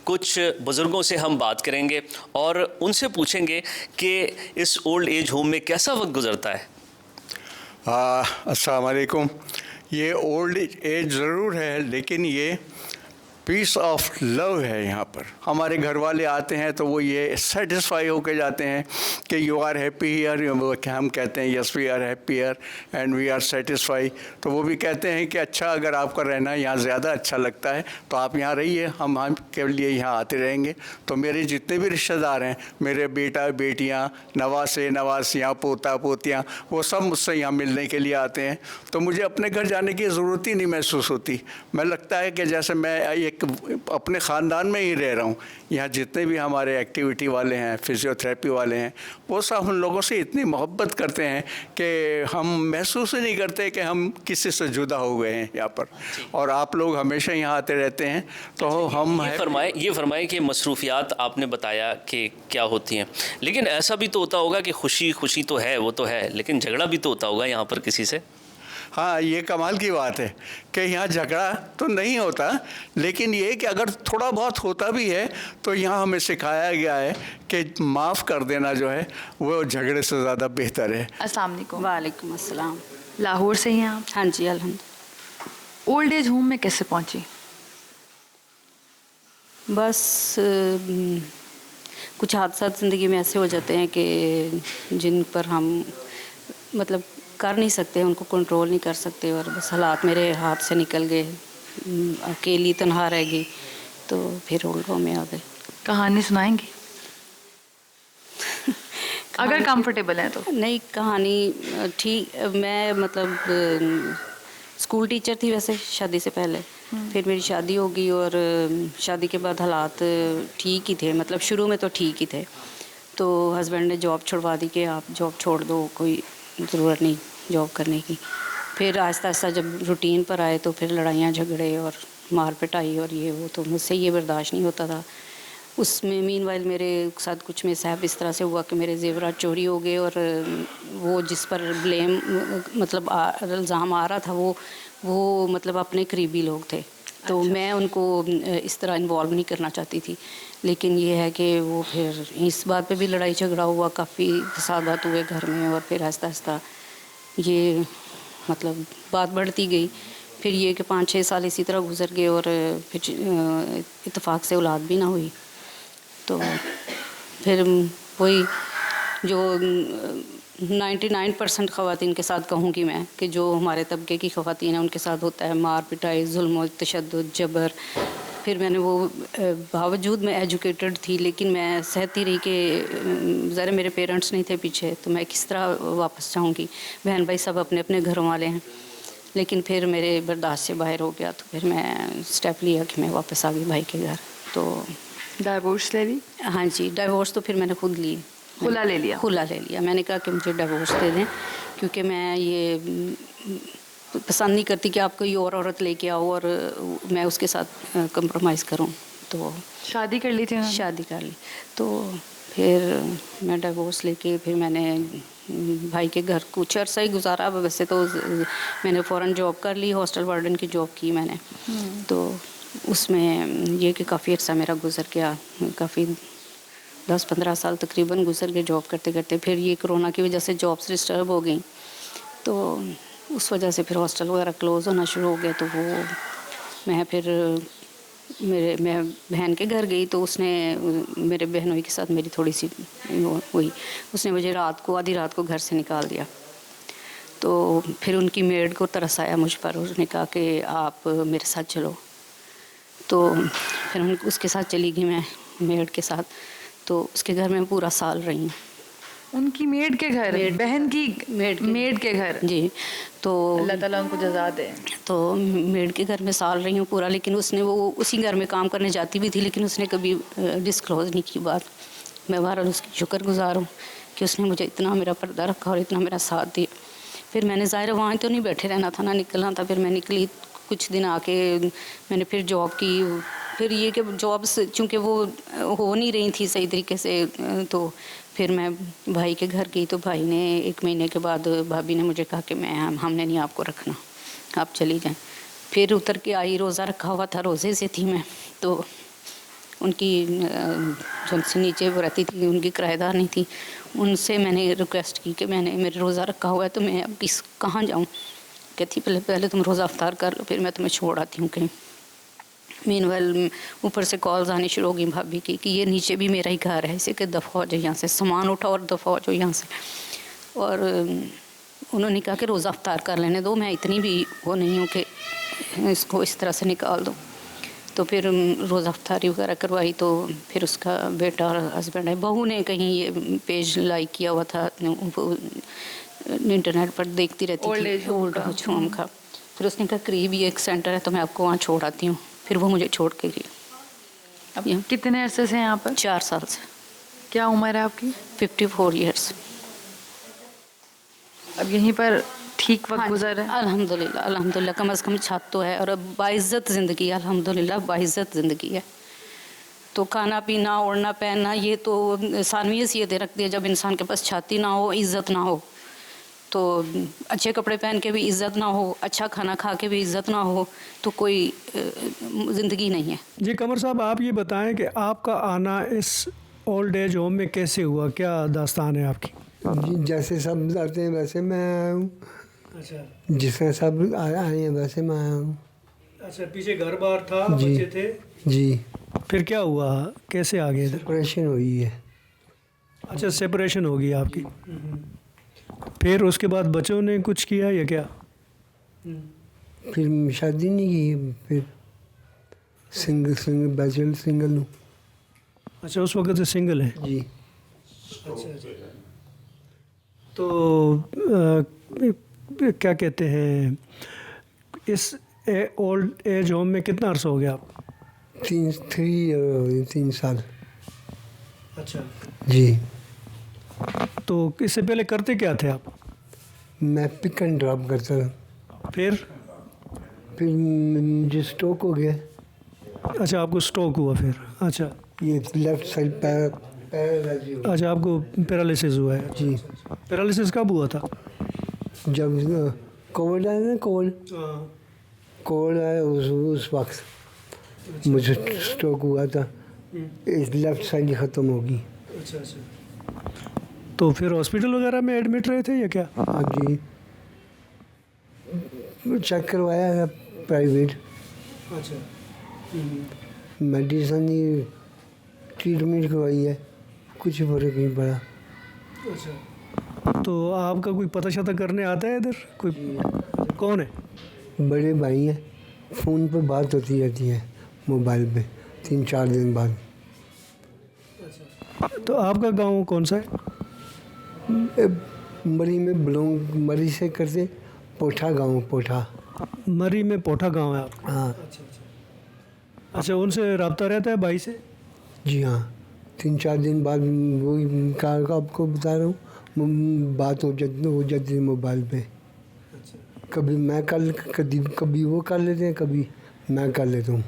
कुछ बुज़ुर्गों से हम बात करेंगे और उनसे पूछेंगे कि इस ओल्ड एज होम में कैसा वक्त गुजरता है। अस्सलाम वालेकुम। ये ओल्ड एज ज़रूर है, लेकिन ये पीस ऑफ लव है। यहाँ पर हमारे घर वाले आते हैं तो वो ये सेटिस्फाई होके जाते हैं कि यू आर हैप्पी हियर। क्या हम कहते हैं, yes we are happy here and we are satisfy. तो वो भी कहते हैं कि अच्छा, अगर आपका रहना यहाँ ज़्यादा अच्छा लगता है तो आप यहाँ रहिए, हम के लिए यहाँ आते रहेंगे। तो मेरे जितने भी रिश्तेदार हैं, मेरे बेटा बेटियाँ, नवासे नवासियाँ, पोता पोतियाँ, वो सब मुझसे यहाँ मिलने के लिए आते हैं। तो मुझे अपने घर जाने की ज़रूरत ही नहीं महसूस होती। मैं लगता है कि जैसे मैं एक अपने ख़ानदान में ही रह रहा हूँ। यहाँ जितने भी हमारे एक्टिविटी वाले हैं, फिज़ियोथेरेपी वाले हैं, वो सब उन लोगों से इतनी मोहब्बत करते हैं कि हम महसूस ही नहीं करते कि हम किसी से जुदा हो गए हैं यहाँ पर। और आप लोग हमेशा यहाँ आते रहते हैं। तो हम ये फरमाए कि मसरूफियात आपने बताया कि क्या होती हैं, लेकिन ऐसा भी तो होता होगा कि खुशी तो है, वो तो है, लेकिन झगड़ा भी तो होता होगा यहाँ पर किसी से। हाँ, ये कमाल की बात है कि यहाँ झगड़ा तो नहीं होता, लेकिन ये कि अगर थोड़ा बहुत होता भी है तो यहाँ हमें सिखाया गया है कि माफ़ कर देना जो है वो झगड़े से ज़्यादा बेहतर है। अस्सलाम वालेकुम। वालेकुम अस्सलाम। लाहौर से ही हैं आप? हाँ जी, अल्हम्दुलिल्लाह। ओल्ड एज होम में कैसे पहुंची? बस कुछ हादसा ज़िंदगी में ऐसे हो जाते हैं कि जिन पर हम मतलब कर नहीं सकते, उनको कंट्रोल नहीं कर सकते, और बस हालात मेरे हाथ से निकल गए। अकेली तन्हा रह गई, तो फिर ओल्ड होम में आ गए। कहानी सुनाएंगी? अगर कंफर्टेबल है तो। नहीं, कहानी ठीक। मैं मतलब स्कूल टीचर थी वैसे शादी से पहले। फिर मेरी शादी हो गई और शादी के बाद हालात ठीक ही थे, मतलब शुरू में तो ठीक ही थे। तो हस्बैंड ने जॉब छुड़वा दी कि आप जॉब छोड़ दो, कोई ज़रूरत नहीं जॉब करने की। फिर आहिस्ता आहिस्ता जब रूटीन पर आए तो फिर लड़ाइयाँ झगड़े और मार पिटाई और ये वो, तो मुझसे ये बर्दाश्त नहीं होता था। उसमें मीनवाइल मेरे साथ कुछ में साहब इस तरह से हुआ कि मेरे ज़ेवरात चोरी हो गए, और वो जिस पर ब्लेम मतलब इल्ज़ाम आ रहा था वो मतलब अपने करीबी लोग थे। तो अच्छा। मैं उनको इस तरह इन्वॉल्व नहीं करना चाहती थी, लेकिन ये है कि वो फिर इस बात पे भी लड़ाई झगड़ा हुआ, काफ़ी फसादात हुए घर में, और फिर आहिस्ता आहिस्ता ये मतलब बात बढ़ती गई। फिर ये कि 5-6 साल इसी तरह गुजर गए और फिर इत्तेफाक से औलाद भी ना हुई। तो फिर वही जो 99% ख़वातीन के साथ कहूँगी मैं कि जो हमारे तबके की ख़वातीन हैं उनके साथ होता है, मार पिटाई, जुल्म, तशद्दुद, जबर। फिर मैंने वो बावजूद मैं एजुकेटेड थी, लेकिन मैं सहती रही कि ज़रा मेरे पेरेंट्स नहीं थे पीछे, तो मैं किस तरह वापस जाऊँगी। बहन भाई सब अपने अपने घरों वाले हैं, लेकिन फिर मेरे बर्दाश्त से बाहर हो गया। तो फिर मैं स्टेप लिया कि मैं वापस आ गई भाई के घर। तो डाइवोर्स ले ली? हाँ जी, डाइवोर्स तो फिर मैंने खुद ली। खुला ले लिया? खुला ले लिया। मैंने कहा कि मुझे डाइवोर्स दे दें, क्योंकि मैं ये पसंद नहीं करती कि आप कोई और औरत लेके आओ और मैं उसके साथ कंप्रोमाइज़ करूं। तो शादी कर ली थी उन्होंने? शादी कर ली। तो फिर मैं डाइवोर्स लेके फिर मैंने भाई के घर कुछ अर्सा ही गुजारा। वैसे तो मैंने फ़ौरन जॉब कर ली, हॉस्टल वार्डन की जॉब की मैंने। तो उसमें ये कि काफ़ी अर्सा मेरा गुजर गया, काफ़ी 10-15 साल तकरीबन गुजर गए जॉब करते करते। फिर ये कोरोना की वजह से जॉब्स डिस्टर्ब हो गई, तो उस वजह से फिर हॉस्टल वगैरह क्लोज़ होना शुरू हो गया। तो वो मैं फिर मैं बहन के घर गई, तो उसने मेरे बहनोई के साथ मेरी थोड़ी सी हुई। उसने मुझे आधी रात को घर से निकाल दिया। तो फिर उनकी मेड को तरस आया मुझ पर, उसने कहा कि आप मेरे साथ चलो। तो फिर उसके साथ चली गई मैं, मेड के साथ। तो उसके घर में पूरा साल रही हूँ। उनकी मेड के घर? बहन की मेड के घर? जी। तो अल्लाह ताला उनको जज़ा दे। तो मेड के घर में साल रही हूँ पूरा, लेकिन उसने वो उसी घर में काम करने जाती भी थी, लेकिन उसने कभी डिस्क्लोज़ नहीं की बात। मैं बहरहाल उसकी शुक्रगुज़ार हूँ कि उसने मुझे इतना मेरा पर्दा रखा और इतना मेरा साथ दिया। फिर मैंने ज़ाहिर वहाँ तो नहीं बैठे रहना था, ना निकलना था। फिर मैं निकली, कुछ दिन आके मैंने फिर जॉब की। फिर ये कि जॉब चूँकि वो हो नहीं रही थी सही तरीके से, तो फिर मैं भाई के घर गई। तो भाई ने 1 महीने के बाद भाभी ने मुझे कहा कि हमने नहीं आपको रखना, आप चली जाएं। फिर उतर के आई, रोज़ा रखा हुआ था, रोज़े से थी मैं। तो उनकी जो उनसे नीचे वो रहती थी, उनकी किराएदार नहीं थी, उनसे मैंने रिक्वेस्ट की कि मैंने मेरे रोज़ा रखा हुआ है तो मैं अब कहाँ जाऊँ। कहती पहले तुम रोज़ा अफ्तार कर लो, फिर मैं तुम्हें छोड़ आती हूँ कहीं। मीनवेल ऊपर से कॉल्स आनी शुरू हो गई भाभी की कि ये नीचे भी मेरा ही घर है, इसे कि दफ़ा हो जाए यहाँ से, सामान उठाओ और दफ़ा हो जाओ यहाँ से। और उन्होंने कहा कि रोज़ा अफ्तार कर लेने दो, मैं इतनी भी वो नहीं हूँ कि इसको इस तरह से निकाल दो। तो फिर रोज़ा अफ्तारी वगैरह करवाई। तो फिर उसका बेटा और हस्बैंड है, बहू ने कहीं ये पेज लाइक किया हुआ था, इंटरनेट पर देखती रहती Old थी age home ओल्ड का। एज होम का। फिर उसने कहा करीब ही एक सेंटर है तो मैं आपको वहाँ छोड़ आती हूँ। फिर वो मुझे छोड़ के गई। अब कितने अरसे से हैं यहाँ पर? 4 साल से। क्या उम्र है आपकी? 54 ईयर्स। अब यहीं पर ठीक वक्त हाँ, गुजर रहा है? अल्हम्दुलिल्लाह अल्हम्दुलिल्लाह, कम से कम छत तो है और अब बाइज़्ज़त ज़िंदगी है, अल्हम्दुलिल्लाह बाइज़्ज़त ज़िंदगी है। तो खाना पीना ओढ़ना पहनना ये तो सानवी हैसियत रखती है। जब इंसान के पास छाती ना हो, इज़्ज़त ना हो, तो अच्छे कपड़े पहन के भी इज़्ज़त ना हो, अच्छा खाना खा के भी इज़्ज़त ना हो, तो कोई ज़िंदगी नहीं है। जी कमर साहब, आप ये बताएं कि आपका आना इस ओल्ड एज होम में कैसे हुआ, क्या दास्तान है आपकी? जी जैसे सब आते हैं वैसे मैं आया हूँ, अच्छा जिसमें सब आए हैं वैसे मैं आया हूँ। अच्छा, पीछे घर बार था, जी। बच्चे थे, जी फिर क्या हुआ, कैसे आ गए इधर? सेपरेशन हुई है। अच्छा, सेपरेशन हो गई आपकी। फिर उसके बाद बच्चों ने कुछ किया या क्या? फिर शादी नहीं की, फिर सिंगल बैचलर सिंगल हूँ। अच्छा, उस वक्त से सिंगल हैं। जी अच्छा अच्छा। तो क्या कहते हैं, इस ओल्ड एज होम में कितना अर्सा हो गया आप? 3 साल। अच्छा, जी तो इससे पहले करते क्या थे आप? मैं पिक एंड ड्रॉप करता था। फिर मुझे स्ट्रोक हो गया। अच्छा, आपको स्ट्रोक हुआ फिर? अच्छा ये लेफ्ट साइड पैरालाइज हो गया। अच्छा, आपको पैरालिसिस हुआ है? जी पैरालिसिस कब हुआ था? जब कोविड आया ना, कोविड आया उस वक्त मुझे स्ट्रोक हुआ था। इस लेफ्ट साइड ख़त्म होगी। अच्छा अच्छा। तो फिर हॉस्पिटल वगैरह में एडमिट रहे थे या क्या? हाँ जी, चेक करवाया है प्राइवेट, अच्छा मेडिसिन ही ट्रीटमेंट करवाई है, कुछ फर्क नहीं पड़ा। अच्छा। तो आपका कोई पता शता करने आता है इधर कोई? कौन है? बड़े भाई हैं, फ़ोन पर बात होती रहती है मोबाइल पे 3-4 दिन बाद। तो आपका गांव कौन सा है? मरी में बिलोंग, मरी से करते पोठा गांव, पोठा। मरी में पोठा गांव है आप? हाँ अच्छा, उनसे रब्ता रहता है भाई से? जी हाँ, 3-4 दिन बाद वही कार का आपको बता रहा हूँ, बात हो जाती है मोबाइल पे। कभी मैं कभी वो कर लेते हैं, कभी मैं कर लेता हूँ।